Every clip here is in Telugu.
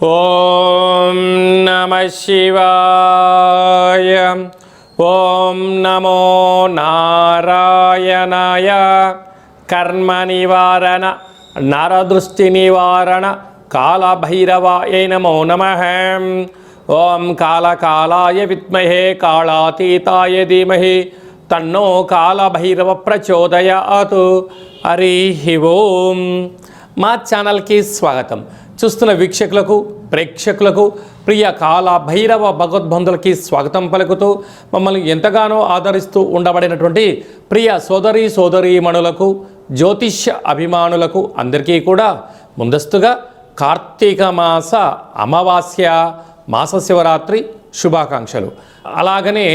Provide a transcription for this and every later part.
ఓం నమః శివాయ. ఓం నమో నారాయణాయ. కర్మ నివారణ నరదృష్టి నివారణ కాళభైరవాయ నమో నమః. ఓం కాళకాలాయ విద్మహే కాళాతీతాయ ధీమహి తన్నో కాళభైరవ ప్రచోదయాత్. హరి ఓం. మా ఛానల్కి స్వాగతం. చూస్తున్న వీక్షకులకు ప్రేక్షకులకు ప్రియ కాళభైరవ భగవద్బంధులకి స్వాగతం పలుకుతూ మమ్మల్ని ఎంతగానో ఆదరిస్తూ ఉండబడినటువంటి ప్రియ సోదరీమణులకు జ్యోతిష్య అభిమానులకు అందరికీ కూడా ముందస్తుగా కార్తీక మాస అమావాస్య మాస శివరాత్రి శుభాకాంక్షలు. అలాగనే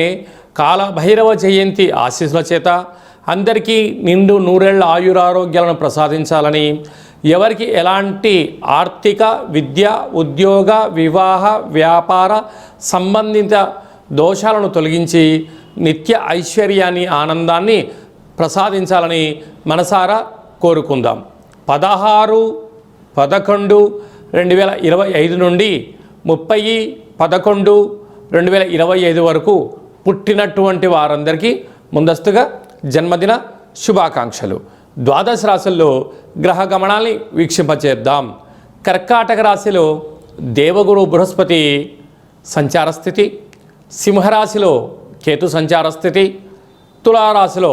కాళభైరవ జయంతి ఆశీస్సుల చేత అందరికీ నిండు నూరేళ్ల ఆయురారోగ్యాలను ప్రసాదించాలని, ఎవరికి ఎలాంటి ఆర్థిక, విద్య, ఉద్యోగ, వివాహ, వ్యాపార సంబంధిత దోషాలను తొలగించి నిత్య ఐశ్వర్యాన్ని, ఆనందాన్ని ప్రసాదించాలని మనసారా కోరుకుందాం. 16/11/2025 నుండి 30/11/2025 వరకు పుట్టినటువంటి వారందరికీ ముందస్తుగా జన్మదిన శుభాకాంక్షలు. ద్వాదశ రాశుల్లో గ్రహ గమనాల్ని వీక్షింపచేద్దాం. కర్కాటక రాశిలో దేవగురు బృహస్పతి సంచార స్థితి, సింహరాశిలో కేతు సంచార స్థితి, తులారాశిలో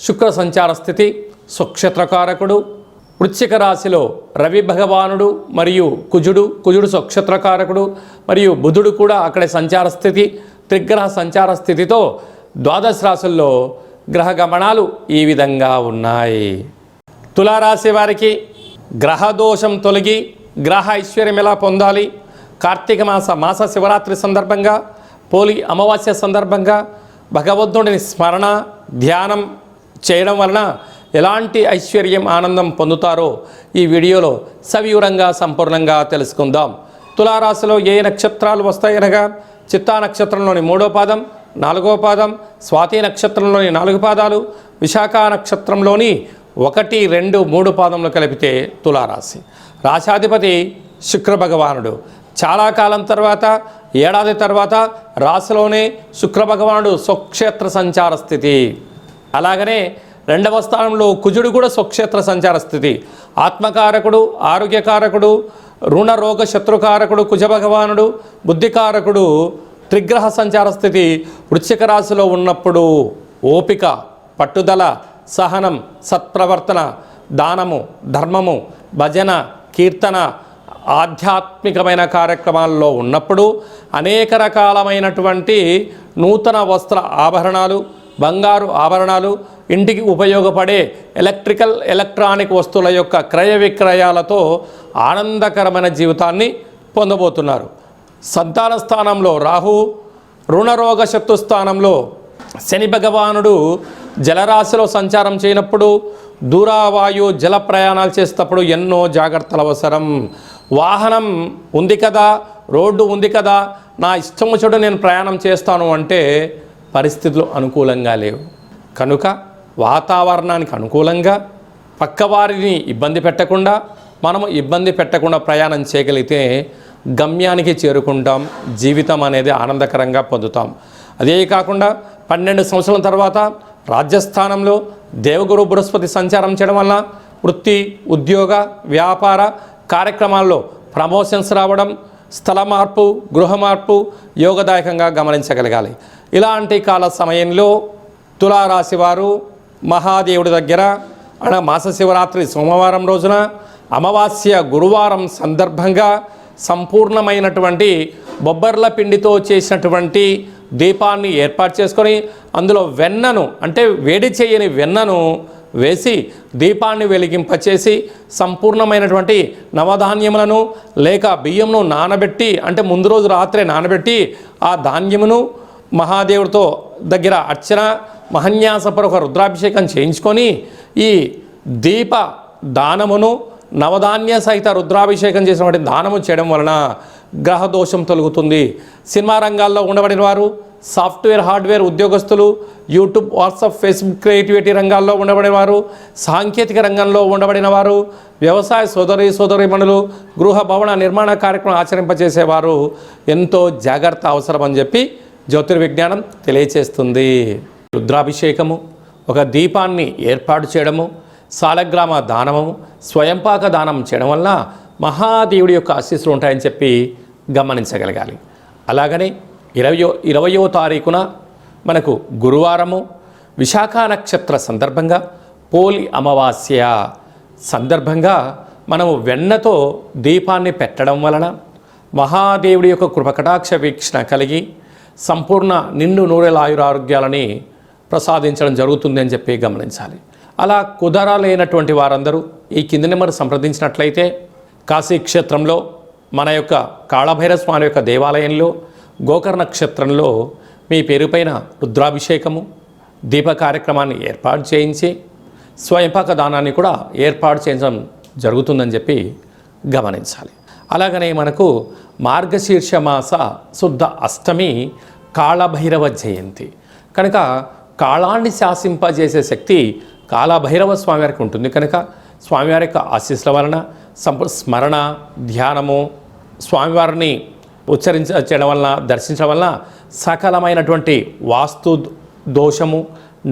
శుక్ర సంచార స్థితి స్వక్షత్రకారకుడు, వృశ్చిక రాశిలో రవి భగవానుడు మరియు కుజుడు స్వక్షత్రకారకుడు మరియు బుధుడు కూడా అక్కడే సంచార స్థితి, త్రిగ్రహ సంచార స్థితితో ద్వాదశ రాశుల్లో గ్రహ గమనాలు ఈ విధంగా ఉన్నాయి. తులారాశి వారికి గ్రహదోషం తొలగి గ్రహ ఐశ్వర్యం ఎలా పొందాలి, కార్తీక మాస శివరాత్రి సందర్భంగా, పోలి అమావాస్య సందర్భంగా భగవంతుడిని స్మరణ ధ్యానం చేయడం వలన ఎలాంటి ఐశ్వర్యం ఆనందం పొందుతారో ఈ వీడియోలో సవివరంగా సంపూర్ణంగా తెలుసుకుందాం. తులారాశిలో ఏ నక్షత్రాలు వస్తాయనగా చిత్తా నక్షత్రంలోని 3వ పాదం, 4వ పాదం, స్వాతి నక్షత్రంలోని 4 పాదాలు, విశాఖ నక్షత్రంలోని 1, 2, 3 పాదంలో కలిపితే తులారాశి. రాశాధిపతి శుక్ర భగవానుడు. చాలా కాలం తర్వాత, ఏడాది తర్వాత రాశిలోనే శుక్ర భగవానుడు స్వక్షేత్ర సంచార స్థితి. అలాగనే 2వ స్థానంలో కుజుడు కూడా స్వక్షేత్ర సంచార స్థితి. ఆత్మకారకుడు, ఆరోగ్యకారకుడు, రుణ రోగ శత్రుకారకుడు కుజ భగవానుడు, బుద్ధికారకుడు త్రిగ్రహ సంచార స్థితి. వృశ్చిక రాశిలో ఉన్నప్పుడు ఓపిక, పట్టుదల, సహనం, సత్ప్రవర్తన, దానము, ధర్మము, భజన, కీర్తన, ఆధ్యాత్మికమైన కార్యక్రమాల్లో ఉన్నప్పుడు అనేక రకాలమైనటువంటి నూతన వస్త్ర ఆభరణాలు, బంగారు ఆభరణాలు, ఇంటికి ఉపయోగపడే ఎలక్ట్రానిక్ వస్తువుల యొక్క క్రయ విక్రయాలతో ఆనందకరమైన జీవితాన్ని పొందబోతున్నారు. సంతాన స్థానంలో రాహు, రుణరోగ శత్రు స్థానంలో శని భగవానుడు జలరాశిలో సంచారం చేయనప్పుడు, దూరావాయు జల ప్రయాణాలు చేసేటప్పుడు ఎన్నో జాగ్రత్తలు అవసరం. వాహనం ఉంది కదా, రోడ్డు ఉంది కదా, నా ఇష్టం వచ్చాడు నేను ప్రయాణం చేస్తాను అంటే పరిస్థితులు అనుకూలంగా లేవు. కనుక వాతావరణానికి అనుకూలంగా, పక్కవారిని ఇబ్బంది పెట్టకుండా, మనము ఇబ్బంది పెట్టకుండా ప్రయాణం చేయగలిగితే గమ్యానికి చేరుకుంటాం. జీవితం అనేది ఆనందకరంగా పొందుతాం. అదే కాకుండా 12 సంవత్సరాల తర్వాత రాజ్యస్థానంలో దేవగురు బృహస్పతి సంచారం చేయడం వల్ల వృత్తి, ఉద్యోగ, వ్యాపార కార్యక్రమాల్లో ప్రమోషన్స్ రావడం, స్థల మార్పు, గృహ మార్పు యోగదాయకంగా గమనించగలగాలి. ఇలాంటి కాల సమయంలో తులారాశి వారు మహాదేవుడి దగ్గర మాస శివరాత్రి సోమవారం రోజున, అమావాస్య గురువారం సందర్భంగా సంపూర్ణమైనటువంటి బొబ్బర్ల పిండితో చేసినటువంటి దీపాన్ని ఏర్పాటు చేసుకొని అందులో వెన్నను, అంటే వేడి చేయని వెన్నను వేసి దీపాన్ని వెలిగింపచేసి సంపూర్ణమైనటువంటి నవధాన్యములను లేక బియ్యంను నానబెట్టి, అంటే ముందు రోజు రాత్రే నానబెట్టి ఆ ధాన్యమును మహాదేవుడితో దగ్గర అర్చన మహన్యాసపూర్వక రుద్రాభిషేకం చేయించుకొని ఈ దీప దానమును నవధాన్య సహిత రుద్రాభిషేకం చేసినటువంటి దానము చేయడం వలన గ్రహదోషం తొలగుతుంది. సినిమా రంగాల్లో ఉండబడిన వారు, సాఫ్ట్వేర్ హార్డ్వేర్ ఉద్యోగస్తులు, యూట్యూబ్, వాట్సాప్, ఫేస్బుక్ క్రియేటివిటీ రంగాల్లో ఉండబడినవారు, సాంకేతిక రంగంలో ఉండబడిన వారు, వ్యవసాయ సోదరీమణులు, గృహ భవన నిర్మాణ కార్యక్రమం ఆచరింపజేసేవారు ఎంతో జాగ్రత్త అవసరం అని చెప్పి జ్యోతిర్విజ్ఞానం తెలియచేస్తుంది. రుద్రాభిషేకము, ఒక దీపాన్ని ఏర్పాటు చేయడము, సాలగ్రామ దానము, స్వయంపాక దానం చేయడం వల్ల మహాదేవుడి యొక్క ఆశీస్సులు ఉంటాయని చెప్పి గమనించగలగాలి. అలాగనే 20వ తారీఖున మనకు గురువారము విశాఖ నక్షత్ర సందర్భంగా పోలి అమావాస్య సందర్భంగా మనము వెన్నతో దీపాన్ని పెట్టడం వలన మహాదేవుడి యొక్క కృపకటాక్ష వీక్షణ కలిగి సంపూర్ణ నిండు నూరేల ఆయురారోగ్యాలని ప్రసాదించడం జరుగుతుంది అని చెప్పి గమనించాలి. అలా కుదరలేనటువంటి వారందరూ ఈ కింది నెంబర్ సంప్రదించినట్లయితే కాశీ క్షేత్రంలో మన యొక్క కాళభైరవ స్వామి యొక్క దేవాలయంలో గోకర్ణ నక్షత్రంలో మీ పేరుపైన రుద్రాభిషేకము, దీప కార్యక్రమాన్ని ఏర్పాటు చేయించి స్వయంపాక దానాన్ని కూడా ఏర్పాటు చేయడం జరుగుతుందని చెప్పి గమనించాలి. అలాగనే మనకు మార్గశీర్ష మాస శుద్ధ అష్టమి కాళభైరవ జయంతి కనుక కాళాన్ని శాసింపజేసే శక్తి కాళభైరవ స్వామివారికి ఉంటుంది కనుక స్వామివారి యొక్క ఆశీస్సుల వలన స్మరణ, ధ్యానము, స్వామివారిని చేయడం వలన, దర్శించడం వలన సకలమైనటువంటి వాస్తు దోషము,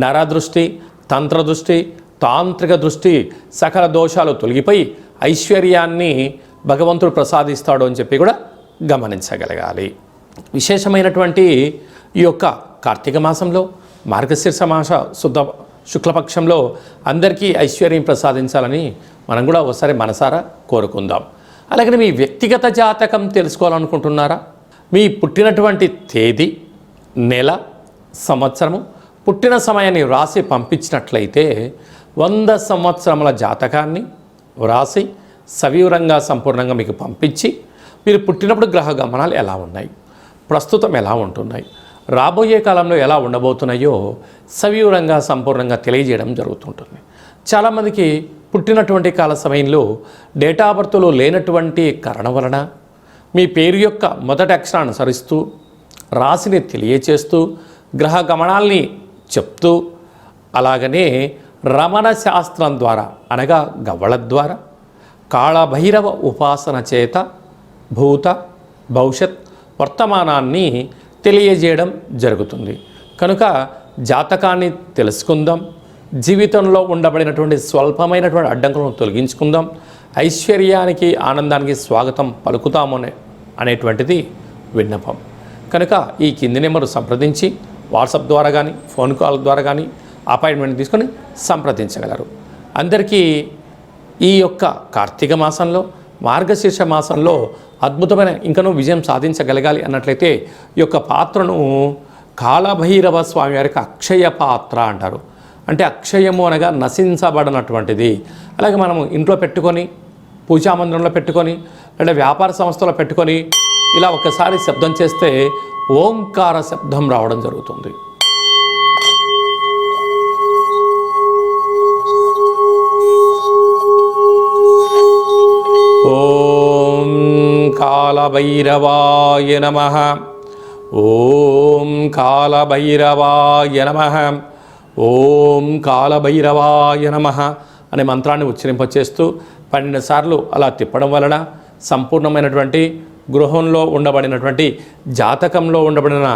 నరదృష్టి, తంత్రదృష్టి, తాంత్రిక దృష్టి, సకల దోషాలు తొలగిపోయి ఐశ్వర్యాన్ని భగవంతుడు ప్రసాదిస్తాడు అని చెప్పి కూడా గమనించగలగాలి. విశేషమైనటువంటి ఈ యొక్క కార్తీక మాసంలో మార్గశీర్ష మాస శుద్ధ శుక్లపక్షంలో అందరికీ ఐశ్వర్యం ప్రసాదించాలని మనం కూడా ఒకసారి మనసారా కోరుకుందాం. అలాగే మీ వ్యక్తిగత జాతకం తెలుసుకోవాలనుకుంటున్నారా? మీ పుట్టినటువంటి తేదీ, నెల, సంవత్సరము, పుట్టిన సమయాన్ని వ్రాసి పంపించినట్లయితే 100 సంవత్సరముల జాతకాన్ని వ్రాసి సవివరంగా సంపూర్ణంగా మీకు పంపించి మీరు పుట్టినప్పుడు గ్రహ గమనాలు ఎలా ఉన్నాయి, ప్రస్తుతం ఎలా ఉంటున్నాయి, రాబోయే కాలంలో ఎలా ఉండబోతున్నాయో సవివరంగా సంపూర్ణంగా తెలియజేయడం జరుగుతుంటుంది. చాలామందికి పుట్టినటువంటి కాల సమయంలో డేటా ఆఫ్ బర్త్లో లేనటువంటి కారణం వలన మీ పేరు యొక్క మొదటి అక్షరాన్ని అనుసరిస్తూ రాశిని తెలియచేస్తూ గ్రహ గమనాల్ని చెప్తూ అలాగనే రమణ శాస్త్రం ద్వారా అనగా గవ్వళ ద్వారా కాళభైరవ ఉపాసన చేత భూత భవిష్యత్ వర్తమానాన్ని తెలియజేయడం జరుగుతుంది. కనుక జాతకాన్ని తెలుసుకుందాం, జీవితంలో ఉండబడినటువంటి స్వల్పమైనటువంటి అడ్డంకులను తొలగించుకుందాం, ఐశ్వర్యానికి ఆనందానికి స్వాగతం పలుకుతాము అనేటువంటిది విన్నపం. కనుక ఈ కింది నెంబరు సంప్రదించి వాట్సాప్ ద్వారా కానీ ఫోన్ కాల్ ద్వారా కానీ అపాయింట్మెంట్ తీసుకొని సంప్రదించగలరు. అందరికీ ఈ యొక్క కార్తీక మాసంలో మార్గశీర్ష మాసంలో అద్భుతమైన ఇంకనూ విజయం సాధించగలగాలి అన్నట్లయితే ఈ యొక్క పాత్రను కాళభైరవ స్వామి వారికి అక్షయ పాత్ర అంటారు. అంటే అక్షయము అనగా నశించబడినటువంటిది. అలాగే మనము ఇంట్లో పెట్టుకొని, పూజామందిరంలో పెట్టుకొని, లేదా వ్యాపార సంస్థలో పెట్టుకొని ఇలా ఒకసారి శబ్దం చేస్తే ఓంకార శబ్దం రావడం జరుగుతుంది. ఓం కాళభైరవాయ నమః, ఓం కాళభైరవాయ నమః, ఓం కాళభైరవాయ నమః అనే మంత్రాన్ని ఉచ్చరింపచేస్తూ 12 సార్లు అలా తిప్పడం వలన సంపూర్ణమైనటువంటి గృహంలో ఉండబడినటువంటి జాతకంలో ఉండబడిన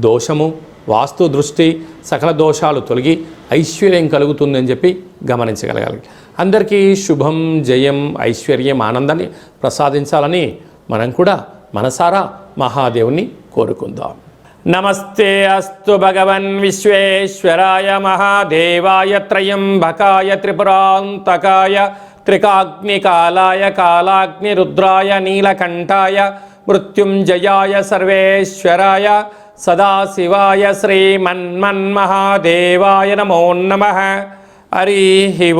దోషము, వాస్తు దృష్టి, సకల దోషాలు తొలగి ఐశ్వర్యం కలుగుతుందని చెప్పి గమనించగలగాలి. అందరికీ శుభం, జయం, ఐశ్వర్యం, ఆనందాన్ని ప్రసాదించాలని మనం కూడా మనసారా మహాదేవుని కోరుకుందాం. నమస్తే అస్తు భగవన్ విశ్వేశ్వరాయ మహాదేవాయ త్రయంబకాయ త్రిపురాంతకాయ త్రికాగ్నికాలాయ కాలాగ్ని రుద్రాయ నీలకంఠాయ మృత్యుంజయాయ సర్వేశ్వరాయ సదాశివాయ శ్రీమన్మన్మహాదేవాయ నమో నమః. హరి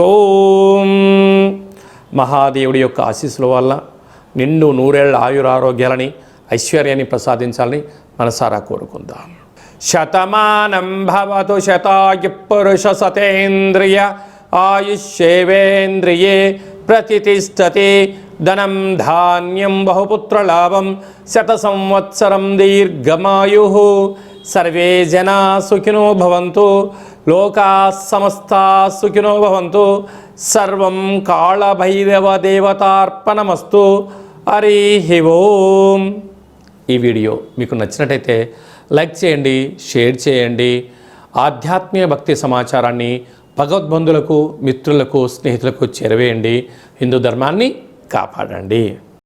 ఓం. మహాదేవుడి యొక్క ఆశీస్సుల వల్ల నిండు నూరేళ్ల ఆయురారోగ్యాలని ఐశ్వర్యాన్ని ప్రసాదించాలని మనసారా కోరుకుందాం. శతమానం భవతు శతాయు పురుష సతేంద్రియ ఆయుష్యేవేంద్రియే ప్రతిష్టతి. ధనం ధాన్యం బహుపుత్రలాభం శత సంవత్సరం దీర్ఘమాయు సర్వే జనా సుఖినో భవంతు, లోకా సమస్తా సుఖినో భవంతు. సర్వం కాళభైరవ దేవతార్పణమస్తు. హరి ఓం. ఈ వీడియో మీకు నచ్చినట్టయితే లైక్ చేయండి, షేర్ చేయండి. ఆధ్యాత్మిక భక్తి సమాచారాన్ని భగవద్బంధులకు, మిత్రులకు, స్నేహితులకు చేరవేయండి. హిందూ ధర్మాన్ని కాపాడండి.